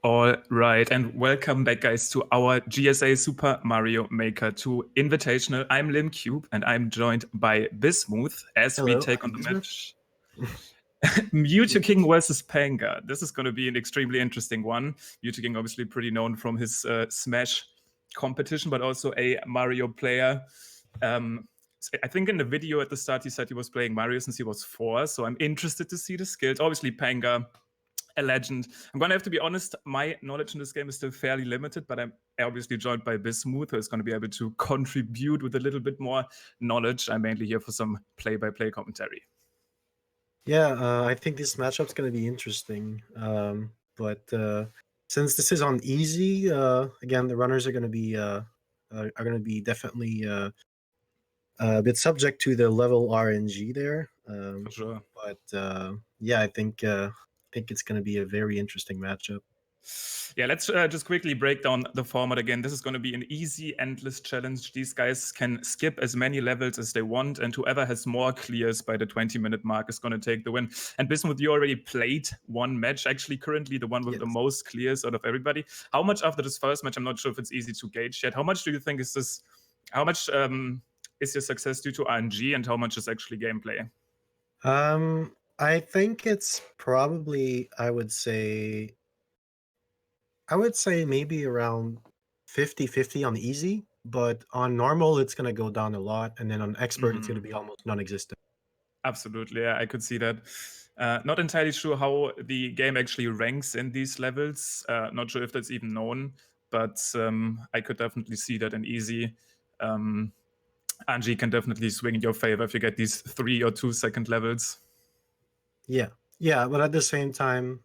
All right, and welcome back, guys, to our GSA Super Mario Maker 2 Invitational. I'm Limcube, and I'm joined by Bismuth as we take on the match Mew2King versus Panga. This is going to be an extremely interesting one. Mew2King, obviously pretty known from his Smash competition, but also a Mario player. I think in the video at the start, he said he was playing Mario since he was 4, so I'm interested to see the skills. Obviously, Panga, a legend. I'm gonna have to be honest, my knowledge in this game is still fairly limited, but I'm obviously joined by Bismuth, who is going to be able to contribute with a little bit more knowledge. I'm mainly here for some play-by-play commentary. Yeah, I think this matchup's going to be interesting. But since this is on easy, again, the runners are going to be definitely a bit subject to the level RNG there. For sure. But yeah, I think it's going to be a very interesting matchup. Yeah, let's just quickly break down the format again. This is going to be an easy, endless challenge. These guys can skip as many levels as they want, and whoever has more clears by the 20-minute mark is going to take the win. And Bismuth, you already played one match, actually currently the one with the most clears out of everybody. How much after this first match, I'm not sure if it's easy to gauge yet, how much do you think is this, how much is your success due to RNG and how much is actually gameplay? I think it's probably, I would say maybe around 50-50 on easy, but on normal, it's going to go down a lot. And then on expert, it's going to be almost non-existent. Absolutely, yeah, I could see that. Not entirely sure how the game actually ranks in these levels. Not sure if that's even known, but I could definitely see that in easy. Angie can definitely swing in your favor if you get these 3 or 2 second levels. Yeah, but at the same time,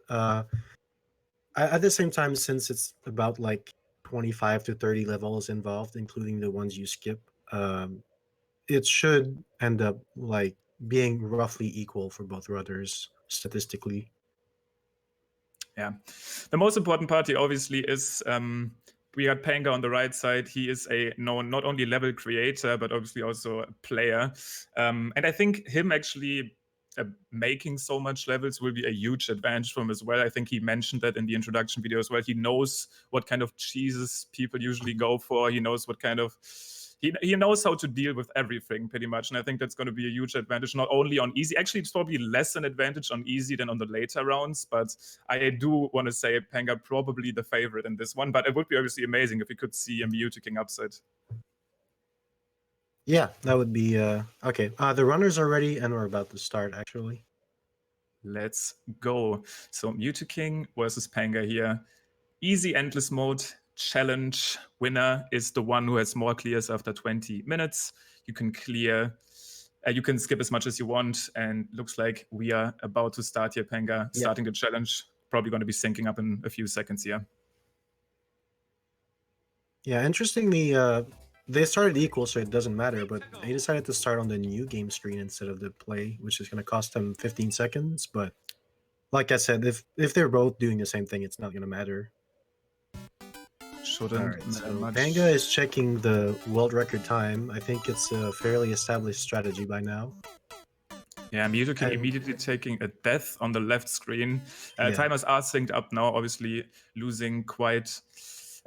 since it's about like 25 to 30 levels involved, including the ones you skip, it should end up like being roughly equal for both runners statistically. Yeah, the most important party obviously is we got Panga on the right side. He is a known not only level creator but obviously also a player, and I think him actually making so much levels will be a huge advantage for him as well. I think he mentioned that in the introduction video as well. He knows what kind of cheeses people usually go for. He knows what kind of he knows how to deal with everything pretty much, and I think that's going to be a huge advantage, not only on easy. Actually, it's probably less an advantage on easy than on the later rounds, but I do want to say Panga probably the favorite in this one, but it would be obviously amazing if we could see a Mew2King upset. Yeah, that would be okay. The runners are ready and we're about to start actually. Let's go. So Mew2King versus Panga here. Easy endless mode challenge. Winner is the one who has more clears after 20 minutes. You can clear, you can skip as much as you want, and looks like we are about to start here, Panga. Starting the challenge. Probably going to be syncing up in a few seconds here. Yeah, interestingly, they started equal, so it doesn't matter, but they decided to start on the new game screen instead of the play, which is going to cost them 15 seconds. But like I said, if they're both doing the same thing, it's not going to matter. Shouldn't matter much. Panga is checking the world record time. I think it's a fairly established strategy by now. Yeah, Mew2King immediately taking a death on the left screen. Timers are synced up now, obviously losing quite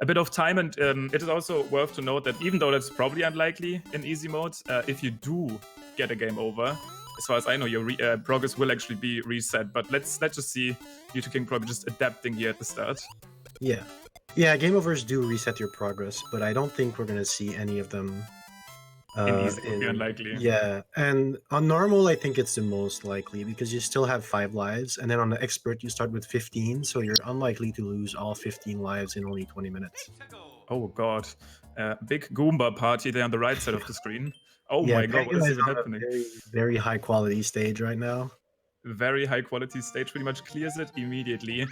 a bit of time. And it is also worth to note that even though that's probably unlikely in easy mode, if you do get a game over, as far as I know, your progress will actually be reset. But let's just see Mew2King probably just adapting here at the start. Yeah, game overs do reset your progress, but I don't think we're going to see any of them. In easy would be unlikely. Yeah, and on normal, I think it's the most likely because you still have 5 lives, and then on the expert, you start with 15, so you're unlikely to lose all 15 lives in only 20 minutes. Oh god, big Goomba party there on the right side of the screen. Oh my god, what is even happening? Very, very high quality stage right now. Very high quality stage, pretty much clears it immediately.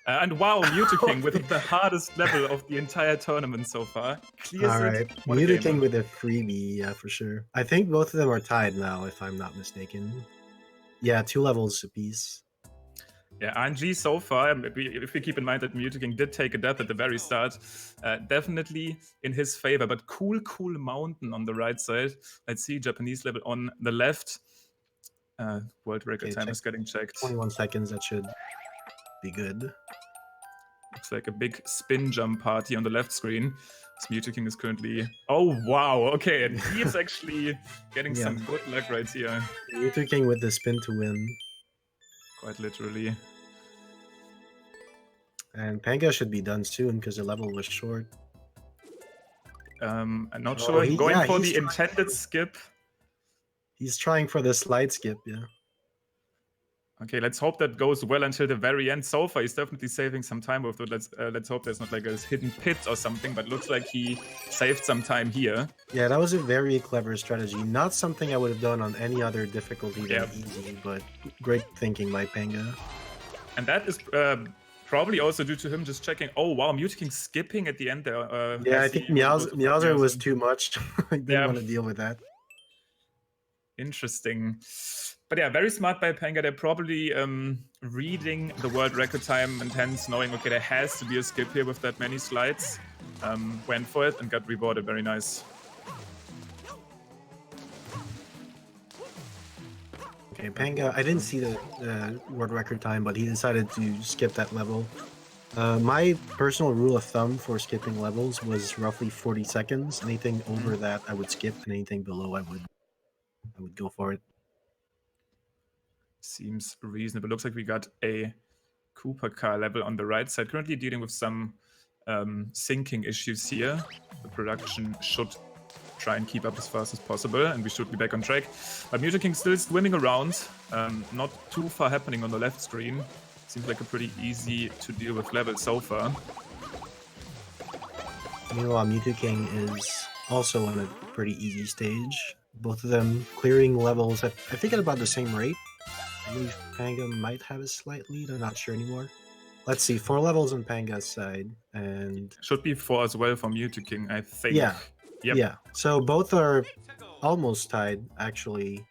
And wow, Mew2King with the hardest level of the entire tournament so far. Clears it. Mew2King with a freebie, yeah, for sure. I think both of them are tied now, if I'm not mistaken. Yeah, 2 levels apiece. Yeah, RNG so far, if we keep in mind that Mew2King did take a death at the very start, definitely in his favor. But cool mountain on the right side. Let's see, Japanese level on the left. World record time is getting checked. 21 seconds, that should be good. Looks like a big spin jump party on the left screen. This Mew2King is currently... Oh, wow. Okay, and he is actually getting some good luck right here. Mew2King with the spin to win. Quite literally. And Panga should be done soon because the level was short. I'm not sure. Going for the intended skip. He's trying for the slide skip, yeah. Okay, let's hope that goes well until the very end. So far, he's definitely saving some time with it. Let's hope there's not like a hidden pit or something, but looks like he saved some time here. Yeah, that was a very clever strategy. Not something I would have done on any other difficulty than easy, but great thinking by Panga. And that is probably also due to him just checking. Oh, wow, Mew2King skipping at the end there. Yeah, I think Meowser was too much. I didn't want to deal with that. Interesting. But yeah, very smart by Panga. They're probably reading the world record time and hence knowing, okay, there has to be a skip here with that many slides. Went for it and got rewarded. Very nice. Okay, Panga, I didn't see the world record time, but he decided to skip that level. My personal rule of thumb for skipping levels was roughly 40 seconds. Anything over that, I would skip, and anything below, I would go for it. Seems reasonable. Looks like we got a Cooper car level on the right side. Currently dealing with some syncing issues here. The production should try and keep up as fast as possible, and we should be back on track. But Mew2King still swimming around. Not too far happening on the left screen. Seems like a pretty easy to deal with level so far. Meanwhile, Mew2King is also on a pretty easy stage. Both of them clearing levels at, I think, at about the same rate. I believe Panga might have a slight lead. I'm not sure anymore. Let's see, 4 levels on Panga's side, and should be 4 as well for Mew2King, I think. Yeah. Yep. Yeah. So both are almost tied, actually.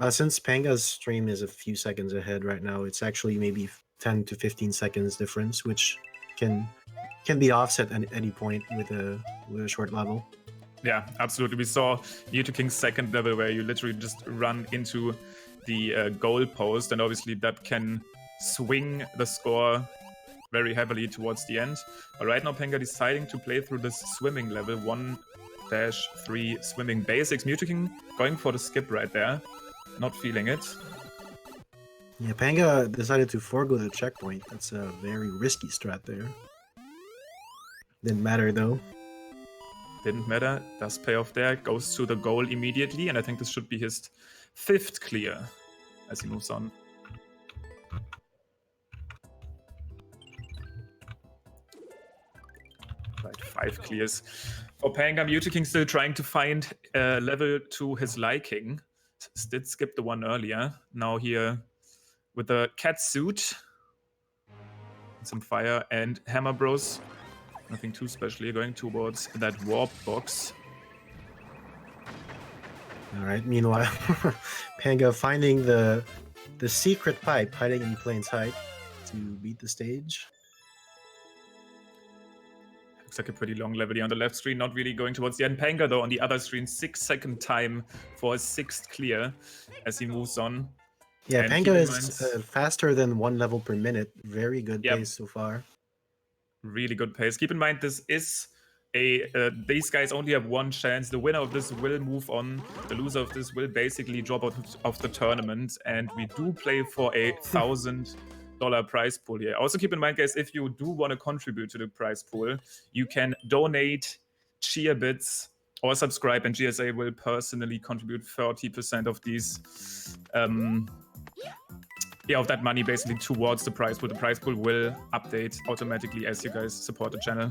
Since Panga's stream is a few seconds ahead right now, it's actually maybe 10 to 15 seconds difference, which can be offset at any point with a short level. Yeah, absolutely. We saw Mew2King's second level where you literally just run into the goal post, and obviously that can swing the score very heavily towards the end. But right now, Panga deciding to play through this swimming level, 1-3 swimming basics. Mew2King going for the skip right there, not feeling it. Yeah, Panga decided to forego the checkpoint. That's a very risky strat there. Didn't matter though. Didn't matter, does pay off there, goes to the goal immediately, and I think this should be his 5th clear as he moves on. Right, 5 clears. For Panga, Mew2King still trying to find a level to his liking. Did skip the one earlier. Now here with the cat suit, some fire and hammer bros. Nothing too special here, going towards that warp box. Alright, meanwhile, Panga finding the secret pipe hiding in plain sight to beat the stage. Looks like a pretty long level here on the left screen, not really going towards the end. Panga, though, on the other screen, 6-second time for his 6th clear as he moves on. Yeah, and Panga is faster than 1 level per minute. Very good pace so far. Really good pace. Keep in mind, this is these guys only have 1 chance. The winner of this will move on. The loser of this will basically drop out of the tournament. And we do play for a $1,000 prize pool here. Also keep in mind, guys, if you do want to contribute to the prize pool, you can donate cheer bits or subscribe, and GSA will personally contribute 30% of these of that money basically towards the prize pool. The prize pool will update automatically as you guys support the channel.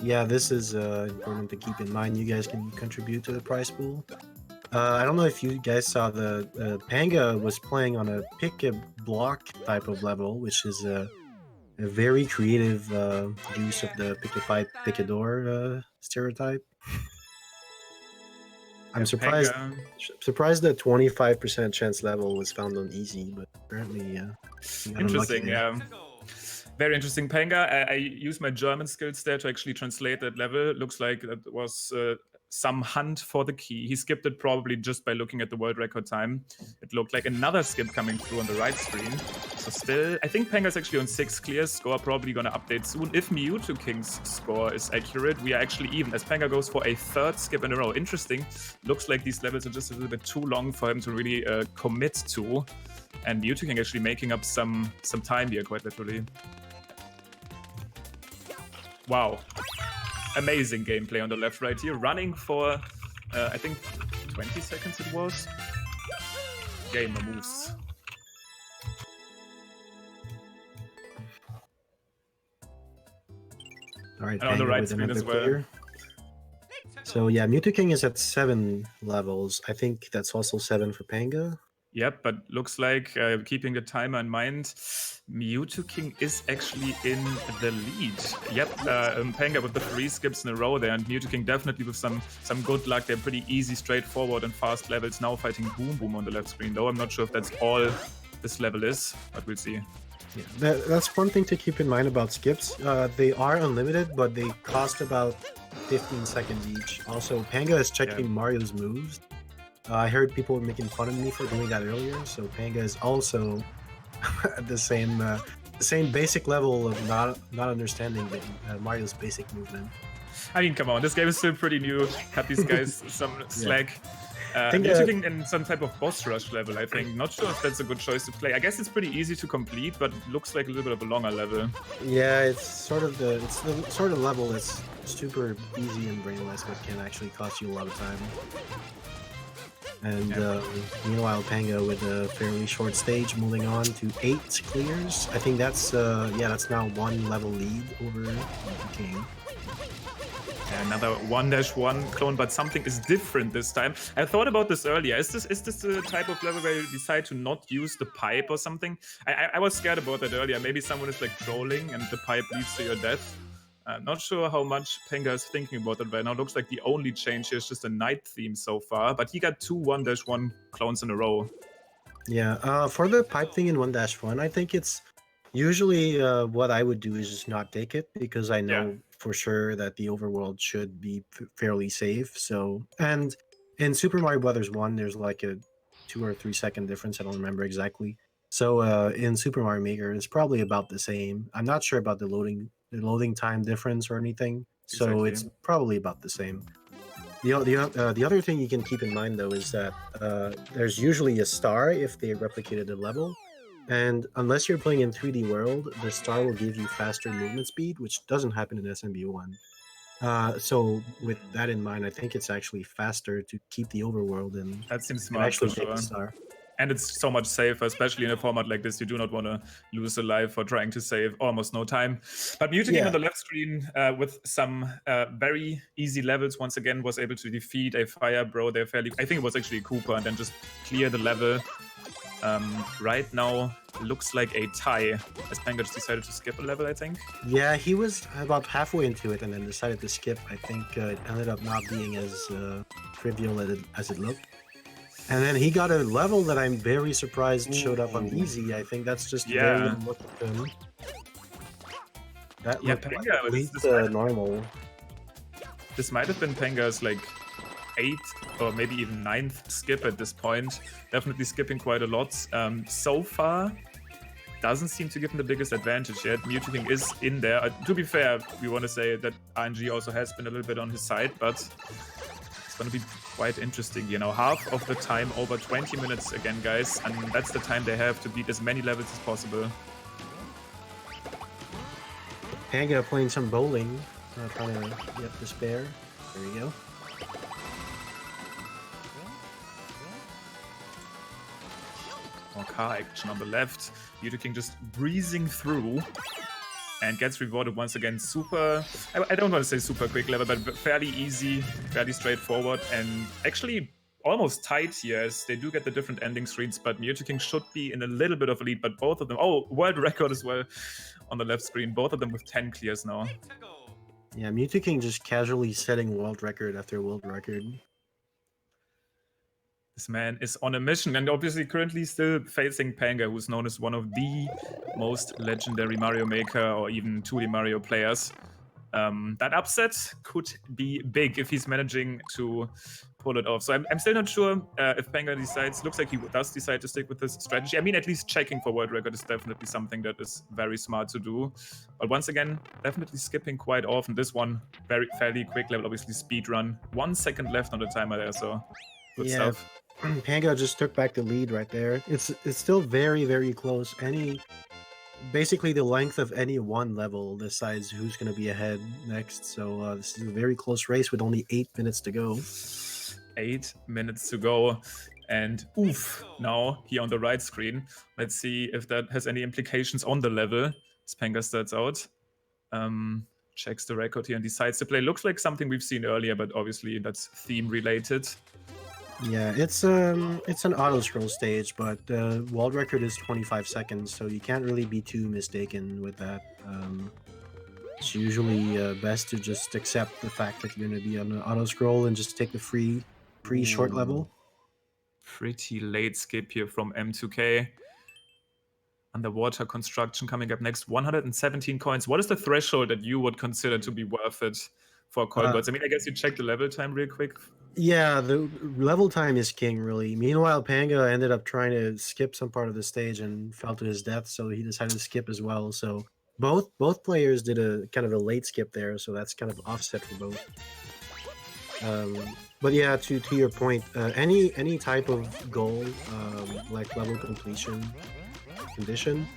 Yeah, this is important to keep in mind. You guys can contribute to the prize pool. I don't know if you guys saw the Panga was playing on a pick a block type of level, which is a very creative use of the pick a pipe, pick a door stereotype. I'm surprised that 25% chance level was found on easy, but apparently, interesting, yeah. Very interesting. Panga, I used my German skills there to actually translate that level. Looks like that was some hunt for the key. He skipped it probably just by looking at the world record time. It looked like another skip coming through on the right screen. So still, I think Panga's actually on 6 clears. Score probably gonna update soon. If Mew2King's score is accurate, we are actually even, as Panga goes for a 3rd skip in a row. Interesting. Looks like these levels are just a little bit too long for him to really commit to. And Mew2King actually making up some time here, quite literally. Wow. Amazing gameplay on the left right here. Running for, I think, 20 seconds it was. Gamer moves. All right, and on the right screen as well. Clear. So yeah, Mew2King is at 7 levels. I think that's also 7 for Panga. Yep, but looks like, keeping the timer in mind, Mew2King is actually in the lead. Yep, Panga with the 3 skips in a row there, and Mew2King definitely with some good luck. They're pretty easy, straightforward, and fast levels. Now fighting Boom Boom on the left screen, though. I'm not sure if that's all this level is, but we'll see. Yeah, that's one thing to keep in mind about skips. They are unlimited, but they cost about 15 seconds each. Also, Panga is checking Mario's moves. I heard people making fun of me for doing that earlier, so Panga is also at the same basic level of not understanding Mario's basic movement. I mean, come on, this game is still pretty new. Cut these guys some slack. Mew2King in some type of boss rush level, I think. Not sure if that's a good choice to play. I guess it's pretty easy to complete, but it looks like a little bit of a longer level. Yeah, it's sort of the sort of level that's super easy and brainless, but can actually cost you a lot of time. And meanwhile, Panga with a fairly short stage, moving on to 8 clears. I think that's that's now 1 level lead over King. Another 1-1 clone, but something is different this time. I thought about this earlier. Is this the type of level where you decide to not use the pipe or something? I was scared about that earlier. Maybe someone is like trolling and the pipe leads to your death. Not sure how much Panga is thinking about it right now. Looks like the only change here is just a night theme so far, but he got 2 1-1 clones in a row. Yeah, for the pipe thing in 1-1, I think it's usually what I would do is just not take it, because I know for sure that the overworld should be fairly safe. So, and in Super Mario Brothers 1, there's like a 2 or 3 second difference. I don't remember exactly. So in Super Mario Maker, it's probably about the same. I'm not sure about the loading time difference or anything. So it's probably about the same. The other thing you can keep in mind, though, is that there's usually a star if they replicated the level. And unless you're playing in 3D World, the star will give you faster movement speed, which doesn't happen in SMB1. So with that in mind, I think it's actually faster to keep the overworld and that seems smart, actually take the star. And it's so much safer, especially in a format like this. You do not want to lose a life for trying to save almost no time. But Mew2King on the left screen with some very easy levels, once again, was able to defeat a Fire Bro there fairly. I think it was actually a Koopa, and then just clear the level. Right now, looks like a tie, as Panga just decided to skip a level, I think. Yeah, he was about halfway into it and then decided to skip. I think it ended up not being as trivial as it looked. And then he got a level that I'm very surprised showed up on easy. I think that's just very unlucky to him. That looked Panga, at least normal. This might have been Panga's like 8th or maybe even 9th skip at this point. Definitely skipping quite a lot. So far, doesn't seem to give him the biggest advantage yet. Mew2King is in there. To be fair, we want to say that RNG also has been a little bit on his side, but it's going to be quite interesting. You know, half of the time, over 20 minutes again, guys, and that's the time they have to beat as many levels as possible. Panga playing some bowling, trying to get the spare. There you go. More car action on the left. Mew2King just breezing through and gets rewarded once again. Super, I don't want to say super quick level, but fairly easy, fairly straightforward, and actually almost tight here, as they do get the different ending screens, but Mew2King should be in a little bit of a lead, but both of them, world record as well on the left screen, both of them with 10 clears now. Yeah, Mew2King just casually setting world record after world record. This man is on a mission, and obviously currently still facing Panga, who's known as one of the most legendary Mario Maker or even 2D Mario players. That upset could be big if he's managing to pull it off. So I'm still not sure if Panga decides. Looks like he does decide to stick with this strategy. I mean, at least checking for world record is definitely something that is very smart to do. But once again, definitely skipping quite often. This one, fairly quick level, obviously speed run. 1 second left on the timer there, so good stuff. Panga just took back the lead right there. It's still very, very close. Basically the length of any one level decides who's going to be ahead next. So this is a very close race with only 8 minutes to go. 8 minutes to go. And oof, now here on the right screen. Let's see if that has any implications on the level as Panga starts out. Checks the record here and decides to play. Looks like something we've seen earlier, but obviously that's theme related. Yeah, it's an auto scroll stage, but the world record is 25 seconds, so you can't really be too mistaken with that. It's usually best to just accept the fact that you're going to be on an auto scroll and just take the free short level. Pretty late skip here from M2K. Underwater construction coming up next. 117 coins. What is the threshold that you would consider to be worth it for coin birds? I mean, I guess you check the level time real quick. Yeah, the level time is king, really. Meanwhile, Panga ended up trying to skip some part of the stage and fell to his death, so he decided to skip as well. So both players did a kind of a late skip there, so that's kind of offset for both. But yeah, to your point, any type of goal, like level completion condition,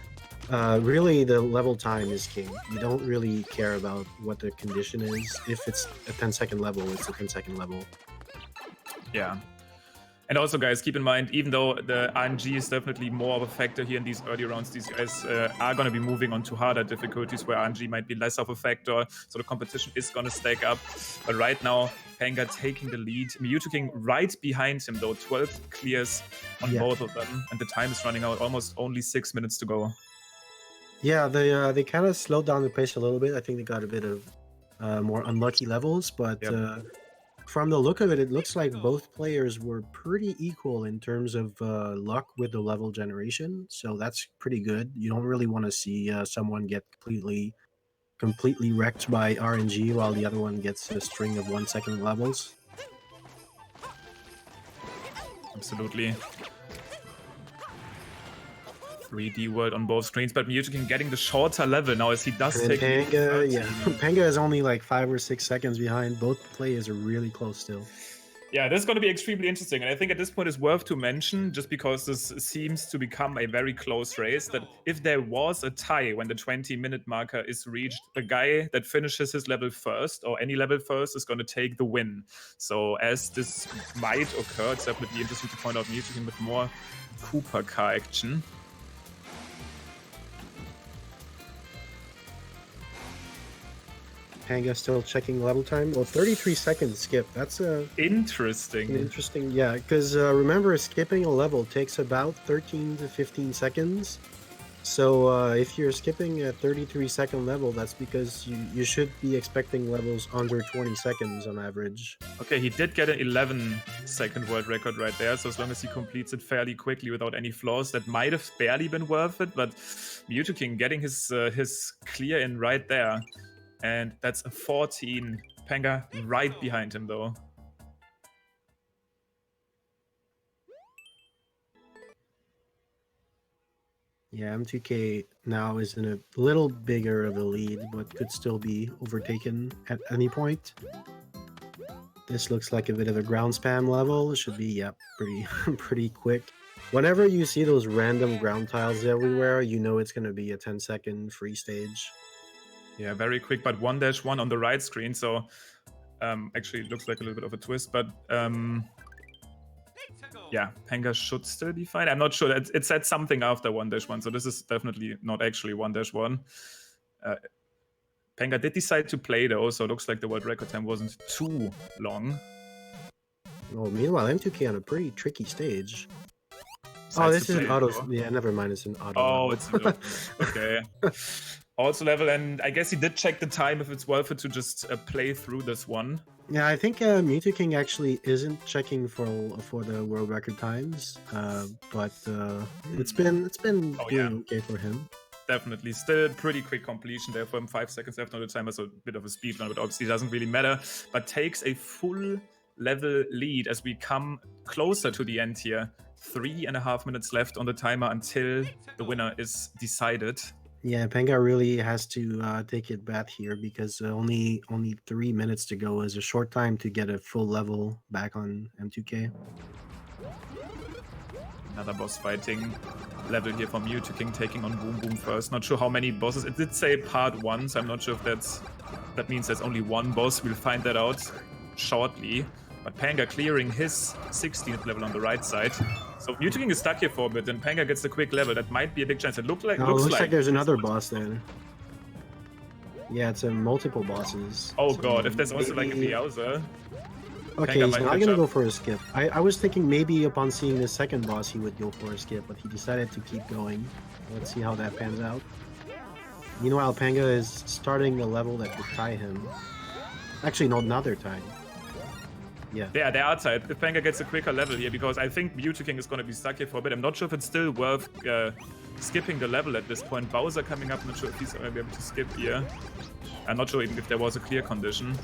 really the level time is king. You don't really care about what the condition is. If it's a 10-second level, it's a 10-second level. Yeah. And also, guys, keep in mind, even though the RNG is definitely more of a factor here in these early rounds, these guys are going to be moving on to harder difficulties where RNG might be less of a factor, so the competition is going to stack up. But right now, Panga taking the lead. Mew2King right behind him, though. 12 clears on both of them, and the time is running out. Almost only 6 minutes to go. Yeah, they kind of slowed down the pace a little bit. I think they got a bit of more unlucky levels, but from the look of it, it looks like both players were pretty equal in terms of luck with the level generation. So that's pretty good. You don't really want to see someone get completely wrecked by RNG while the other one gets a string of 1-second levels. Absolutely. 3D world on both screens, but Mew2King getting the shorter level now as he does take Panga, Panga is only like 5 or 6 seconds behind. Both players are really close still. Yeah, this is going to be extremely interesting, and I think at this point it's worth to mention, just because this seems to become a very close race, that if there was a tie when the 20-minute marker is reached, the guy that finishes his level first, or any level first, is going to take the win. So as this might occur, it's definitely interesting to point out Mew2King with more Cooper car action. Panga still checking level time. Well, 33 seconds skip. That's interesting. Interesting, yeah. Because remember, skipping a level takes about 13 to 15 seconds. So if you're skipping a 33-second level, that's because you should be expecting levels under 20 seconds on average. Okay, he did get an 11-second world record right there. So as long as he completes it fairly quickly without any flaws, that might have barely been worth it. But Mew2King getting his clear in right there. And that's a 14. Panga right behind him, though. Yeah, M2K now is in a little bigger of a lead, but could still be overtaken at any point. This looks like a bit of a ground spam level. It should be, pretty quick. Whenever you see those random ground tiles everywhere, you know it's going to be a 10-second free stage. Yeah, very quick, but 1-1 on the right screen, so actually it looks like a little bit of a twist, but yeah, Panga should still be fine. I'm not sure. It said something after 1-1, so this is definitely not actually 1-1. Panga did decide to play though, so it looks like the world record time wasn't too long. Oh, meanwhile, M2K on a pretty tricky stage. Oh, this is an auto. Yeah, never mind. It's an auto. Oh, it's okay. Also level, and I guess he did check the time if it's worth it to just play through this one. Yeah, I think Mew2King actually isn't checking for the world record times, but it's been doing okay for him. definitely. Still pretty quick completion there for him. 5 seconds left on the timer, so a bit of a speed run, but obviously doesn't really matter. But takes a full level lead as we come closer to the end here. 3.5 minutes left on the timer until the winner is decided. Yeah, Panga really has to take it back here because only 3 minutes to go is a short time to get a full level back on M2K. Another boss fighting level here from Mew2King taking on Boom Boom first. Not sure how many bosses. It did say part 1, so I'm not sure if that means there's only one boss. We'll find that out shortly. But Panga clearing his 16th level on the right side. So Mew2King is stuck here for a bit, and Panga gets a quick level. That might be a big chance. It looks like there's another boss there. Yeah, it's multiple bosses. Oh so god, if there's also like a Meowser. Okay, he's not gonna go for a skip. I was thinking maybe upon seeing the second boss he would go for a skip, but he decided to keep going. Let's see how that pans out. Meanwhile, Panga is starting a level that could tie him. Actually, no, not their time. Yeah. Yeah, they are tied. If Panga gets a quicker level here, because I think Mew2King is going to be stuck here for a bit. I'm not sure if it's still worth skipping the level at this point. Bowser coming up, not sure if he's going to be able to skip here. I'm not sure even if there was a clear condition.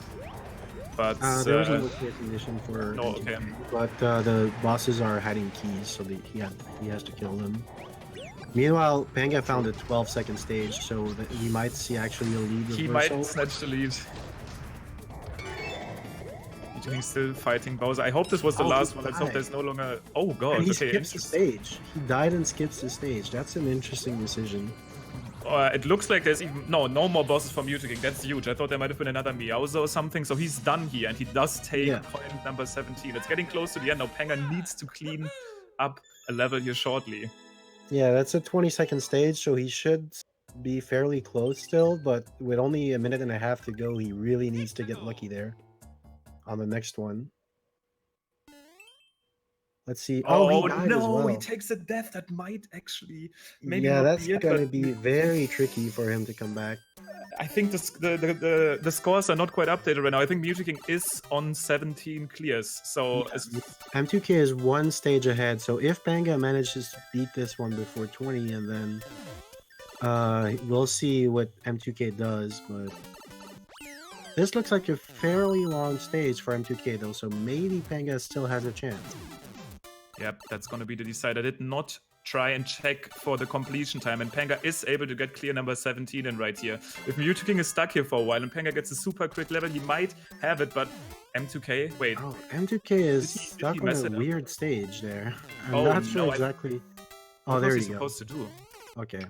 But there was no clear condition for. No, okay. But the bosses are hiding keys, so he has to kill them. Meanwhile, Panga found a 12-second stage, so that we might see actually a lead reversal. He might snatch the lead. He's still fighting Bowser. I hope this was the last one. Let's hope there's no longer. Oh god! And he skips the stage. He died and skips the stage. That's an interesting decision. It looks like there's even no more bosses from Mew2King. That's huge. I thought there might have been another Meowser or something. So he's done here, and he does take point number 17. It's getting close to the end now. Panga needs to clean up a level here shortly. Yeah, that's a 20-second stage, so he should be fairly close still. But with only a minute and a half to go, he really needs to get lucky there on the next one. Let's see. Oh, he died no, as well. He takes a death that might actually maybe that's gonna be very tricky for him to come back. I think the scores are not quite updated right now. I think Mew2King is on 17 clears. So M2K is one stage ahead. So if Panga manages to beat this one before 20, and then we'll see what M2K does. But this looks like a fairly long stage for M2K though, so maybe Panga still has a chance. Yep, that's going to be the decider. I did not try and check for the completion time, and Panga is able to get clear number 17 in right here. If Mew2King is stuck here for a while and Panga gets a super quick level, he might have it, but M2K, wait. Oh, M2K is stuck on a weird stage there. I'm not sure exactly. Oh, there you go. What supposed to do? Okay.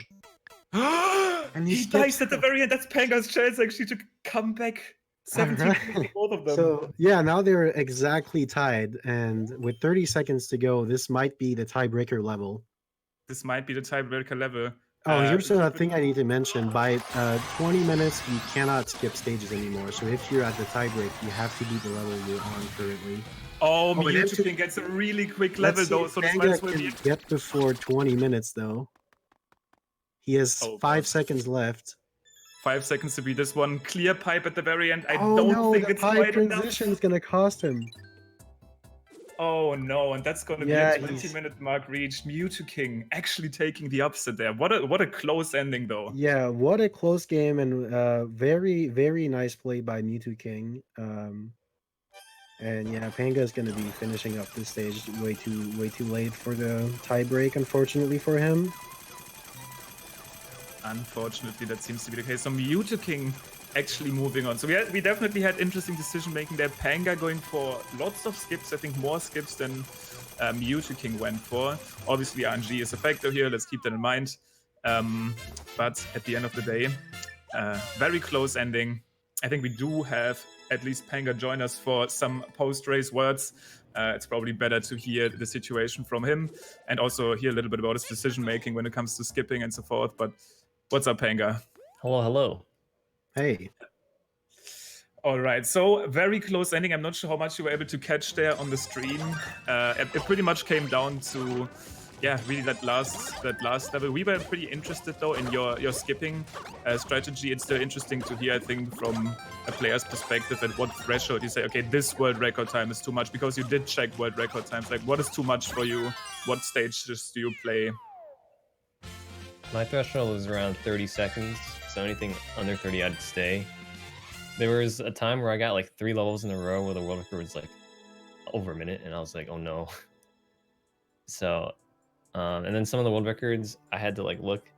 And he dies at the very end. That's Panga's chance actually to come back. 17 for both of them. So yeah, now they're exactly tied, and with 30 seconds to go, this might be the tiebreaker level. This might be the tiebreaker level. Oh, here's a thing I need to mention. By 20 minutes, you cannot skip stages anymore. So if you're at the tiebreak, you have to beat the level you're on currently. Oh, Mew2King gets a really quick level though, so this might as well be. Get before 20 minutes though. He has 5 seconds left. 5 seconds to beat this one. Clear pipe at the very end. I don't think it's quite enough. The transition is gonna cost him. Oh no, and that's gonna be a 20-minute mark reached. Mew2King actually taking the upset there. What a close ending though. Yeah, what a close game, and very, very nice play by Mew2King. And yeah, Panga is gonna be finishing up this stage way too late for the tie break, unfortunately for him. Unfortunately, that seems to be the case. So Mew2King actually moving on. So we definitely had interesting decision making there. Panga going for lots of skips. I think more skips than Mew2King went for. Obviously, RNG is a factor here. Let's keep that in mind. But at the end of the day, very close ending. I think we do have at least Panga join us for some post-race words. It's probably better to hear the situation from him and also hear a little bit about his decision making when it comes to skipping and so forth. But what's up, Panga? Hello. Hey. All right, so very close ending. I'm not sure how much you were able to catch there on the stream. It pretty much came down to, really that last level. We were pretty interested though in your skipping strategy. It's still interesting to hear, I think, from a player's perspective at what threshold you say, okay, this world record time is too much, because you did check world record times. Like, what is too much for you? What stages do you play? My threshold was around 30 seconds, so anything under 30 I'd stay. There was a time where I got like 3 levels in a row where the world record was like over a minute, and I was like, oh no. So, and then some of the world records I had to like look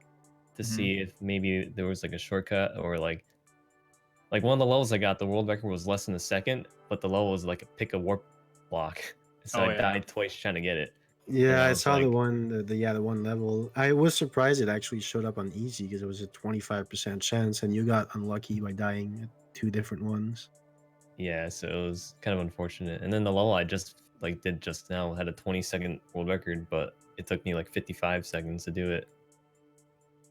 to see if maybe there was like a shortcut, or like one of the levels I got, the world record was less than a second, but the level was like a pick a warp block. So I died twice trying to get it. Yeah, I saw the one level. I was surprised it actually showed up on easy because it was a 25% chance, and you got unlucky by dying at 2 different ones. Yeah, so it was kind of unfortunate. And then the level I just like did just now had a 20-second world record, but it took me like 55 seconds to do it.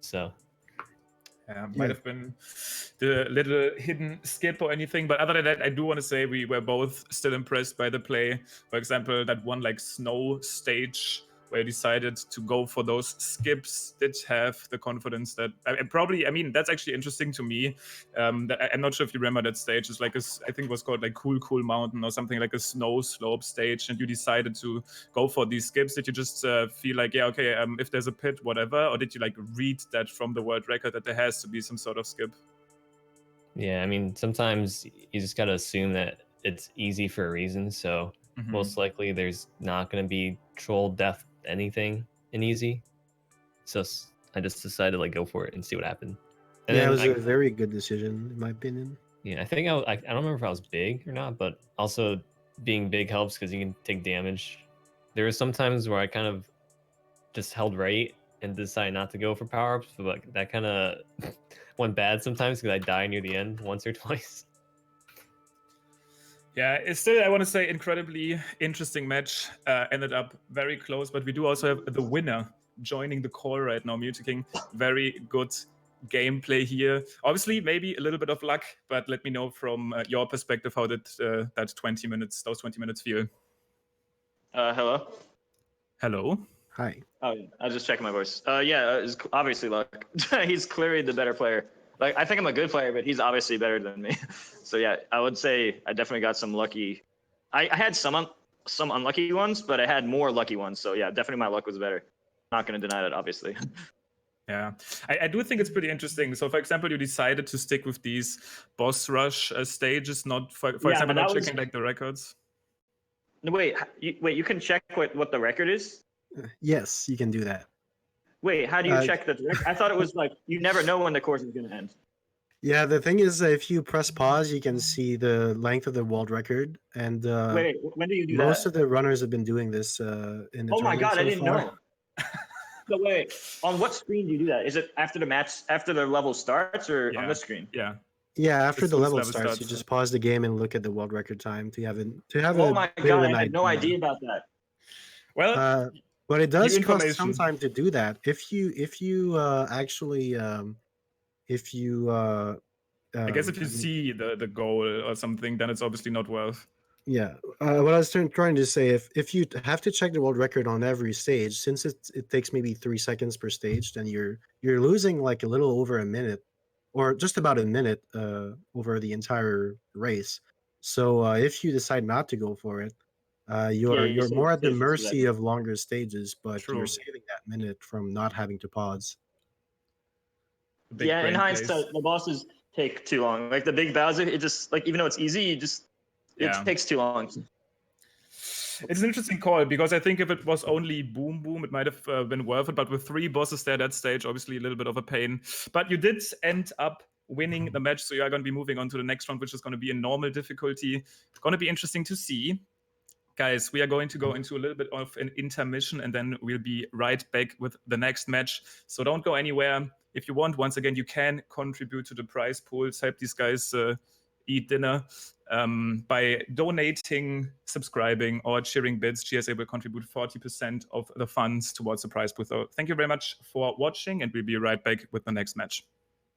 So might have been the little hidden skip or anything, but other than that, I do want to say we were both still impressed by the play. For example, that one like snow stage where you decided to go for those skips did have the confidence that I mean, that's actually interesting to me. I'm not sure if you remember that stage. It's like I think it was called like Cool Mountain or something, like a snow slope stage, and you decided to go for these skips. Did you just feel like, yeah, okay, if there's a pit, whatever, or did you like read that from the world record that there has to be some sort of skip? Yeah, I mean, sometimes you just gotta assume that it's easy for a reason. So most likely there's not gonna be troll death anything in easy. So I just decided to like go for it and see what happened. And yeah, it was a very good decision in my opinion. Yeah, I think I don't remember if I was big or not, but also being big helps because you can take damage. There were some times where I kind of just held right and decided not to go for power-ups, but like that kind of went bad sometimes because I died near the end once or twice. Yeah, it's still, I want to say, incredibly interesting match. Ended up very close, but we do also have the winner joining the call right now, Mew2King. Very good gameplay here. Obviously, maybe a little bit of luck, but let me know from your perspective how did those 20 minutes feel. Hello. Hello. Hi. Oh, yeah. I was just checking my voice. Yeah, it's obviously luck. He's clearly the better player. Like, I think I'm a good player, but he's obviously better than me. So yeah, I would say I definitely got some lucky. I had some unlucky ones, but I had more lucky ones. So yeah, definitely my luck was better. Not going to deny that, obviously. Yeah, I do think it's pretty interesting. So, for example, you decided to stick with these boss rush stages, not for example, not checking like the records. No, wait, you can check what the record is? Yes, you can do that. Wait, how do you check the record? I thought it was like you never know when the course is going to end. Yeah, the thing is, if you press pause, you can see the length of the world record. And wait, when do you do that? Most of the runners have been doing this in the Oh my god, so I didn't far. know. So wait, on what screen do you do that? Is it after the match, after the level starts, or on this screen? Yeah. Yeah, after the level starts, you just pause the game and look at the world record time to have Oh my god, I had no idea about that. Well, but it does cost some time to do that. If you actually I guess if you see the goal or something, then it's obviously not worth. Yeah, what I was trying to say, if you have to check the world record on every stage, since it takes maybe 3 seconds per stage, then you're losing like a little over a minute, or just about a minute over the entire race. So if you decide not to go for it, you're more at the mercy of longer stages, but you're saving that minute from not having to pause. Yeah, in hindsight, the bosses take too long. Like the big Bowser, it just like even though it's easy, it takes too long. It's an interesting call because I think if it was only Boom Boom, it might have been worth it. But with 3 bosses there, that stage, obviously a little bit of a pain. But you did end up winning the match, so you are going to be moving on to the next round, which is going to be a normal difficulty. Going to be interesting to see. Guys, we are going to go into a little bit of an intermission, and then we'll be right back with the next match. So don't go anywhere. If you want, once again, you can contribute to the prize pools, help these guys eat dinner by donating, subscribing, or cheering bids. GSA will contribute 40% of the funds towards the prize pool. So thank you very much for watching, and we'll be right back with the next match.